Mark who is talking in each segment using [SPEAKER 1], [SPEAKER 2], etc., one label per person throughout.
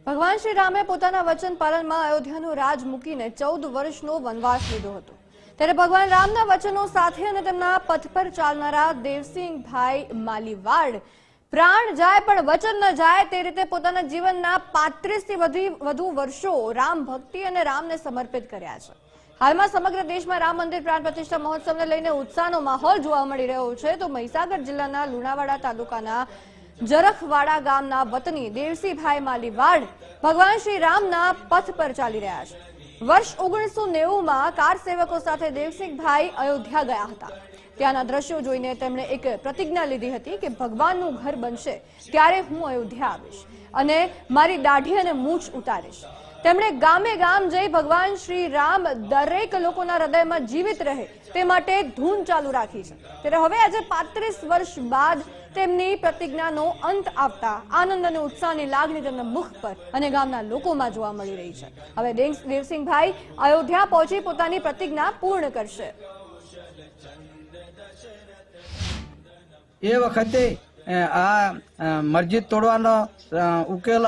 [SPEAKER 1] ભગવાન શ્રી રામે પોતાના વચન પાલનમાં અયોધ્યાનું રાજ મૂકીને 14 વર્ષનો વનવાસ લીધો હતો। ત્યારે ભગવાન રામના વચનો સાથે અને તેમના પથ પર ચાલનારા દેવસિંહભાઈ માલીવાડ પ્રાણ જાય પણ વચન ન જાય તે રીતે પોતાના જીવનના 35 થી વધુ વર્ષો રામ ભક્તિ અને રામને સમર્પિત કર્યા છે। હાલમાં સમગ્ર દેશમાં રામ મંદિર પ્રાણ પ્રતિષ્ઠા મહોત્સવને લઈને ઉત્સાહનો માહોલ જોવા મળી રહ્યો છે। તો મહીસાગર જિલ્લાના લુણાવાડા તાલુકાના જરખવાડા ગામના વતની દેવસિંહભાઈ માલીવાડ ભગવાન શ્રી રામના પથ પર ચાલી રહ્યા છે। વર્ષ 1990માં કાર સેવકો સાથે દેવસિંહભાઈ અયોધ્યા ગયા હતા। ત્યાંના દ્રશ્યો જોઈને તેમણે એક પ્રતિજ્ઞા લીધી હતી કે ભગવાનનું ઘર બનશે ત્યારે હું અયોધ્યા આવીશ અને મારી દાઢી અને મૂછ ઉતારીશ। તેમણે ગામે ગામ જઈ ભગવાન શ્રી રામ દરેક લોકોના હૃદયમાં જીવિત રહે તે માટે ધૂન ચાલુ રાખી છે। ત્યારે હવે આજે 35 વર્ષ બાદ તેમની પ્રતિજ્ઞાનો અંત આવતા આનંદ અને ઉત્સાહની લાગણી તેમના મુખ પર અને ગામના લોકોમાં જોવા મળી રહી છે। હવે દેવસિંહભાઈ અયોધ્યા પહોંચી પોતાની પ્રતિજ્ઞા પૂર્ણ કરશે।
[SPEAKER 2] એ વખતે આ મસ્જિદ તોડવાનો ઉકેલ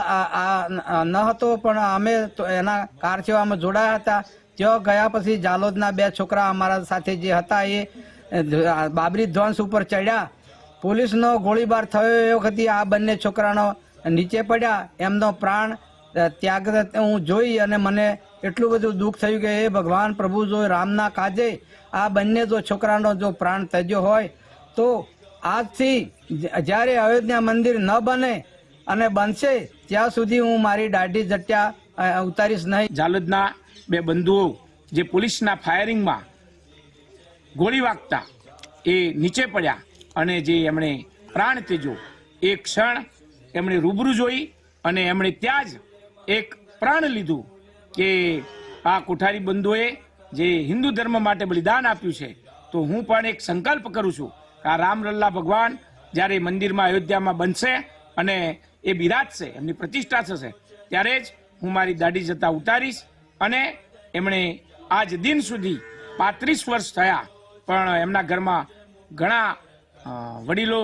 [SPEAKER 2] ન હતો, પણ અમે એના કાર સેવામાં જોડાયા હતા। ત્યાં ગયા પછી જાલોદના 2 છોકરા અમારા સાથે જે હતા એ બાબરી ધ્વંસ ઉપર ચડ્યા। પોલીસનો ગોળીબાર થયો એ વખતે આ બંને છોકરાનો નીચે પડ્યા, એમનો પ્રાણ ત્યાગ હું જોઈ અને મને એટલું બધું દુઃખ થયું કે એ ભગવાન પ્રભુ જો રામના કાજે આ બંને જો છોકરાનો જો પ્રાણ ત્યજ્યો હોય તો આજથી જ્યારે અયોધ્યા મંદિર ન બને અને બનશે ત્યાં સુધી હું મારી દાઢી જટ્યા ઉતારીશ નહીં।
[SPEAKER 3] જાલોદના 2 બંધુઓ જે પોલીસના ફાયરિંગમાં ગોળી વાગતા એ નીચે પડ્યા અને જે એમણે પ્રાણ ત્યજ્યો એ ક્ષણ એમણે રૂબરૂ જોઈ અને એમણે ત્યાં જ એક પ્રાણ લીધું કે આ કોઠારી બંધુઓએ જે હિન્દુ ધર્મ માટે બલિદાન આપ્યું છે, તો હું પણ એક સંકલ્પ કરું છું કે આ રામલલ્લા ભગવાન જ્યારે મંદિરમાં અયોધ્યામાં બનશે અને એ બિરાજશે, એમની પ્રતિષ્ઠા થશે, ત્યારે જ હું મારી દાઢી જતા ઉતારીશ। અને એમણે આજ દિન સુધી 35 વર્ષ થયા પણ એમના ઘરમાં ઘણા વડીલો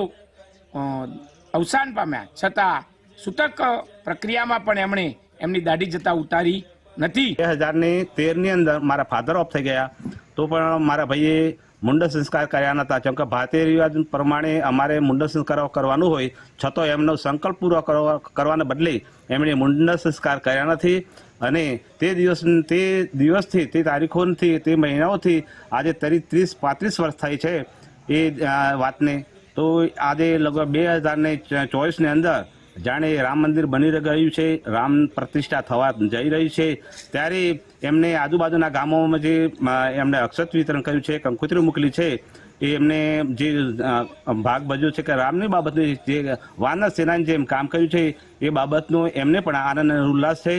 [SPEAKER 3] અવસાન પામ્યા છતાં સૂતક પ્રક્રિયામાં પણ એમણે એમની દાઢી જતા ઉતારી નથી।
[SPEAKER 4] 2013ની અંદર મારા ફાધર ઓફ થઈ ગયા તો પણ મારા ભાઈએ મુંડન સંસ્કાર કર્યા નહોતા, કેમ કે ભારતીય રિવાજ પ્રમાણે અમારે મુંડન સંસ્કાર કરવાનું હોય છતાં એમનો સંકલ્પ પૂરો કરવાને બદલે એમણે મુંડન સંસ્કાર કર્યા નથી। અને તે દિવસથી તે તારીખોથી તે મહિનાઓથી આજે 30-35 વર્ષ થાય છે એ વાતને। તો આજે લગભગ 2024ની અંદર જાણે રામ મંદિર બની ગયું છે, રામ પ્રતિષ્ઠા થવા જઈ રહી છે, ત્યારે એમને આજુબાજુના ગામોમાં જે એમને અક્ષત વિતરણ કર્યું છે, કંકોત્રી મોકલી છે, એ એમને જે ભાગ ભજ્યો છે કે રામની બાબતનું જે વાનર સેનાની જેમ કામ કર્યું છે એ બાબતનો એમને પણ આનંદ અને ઉલ્લાસ છે।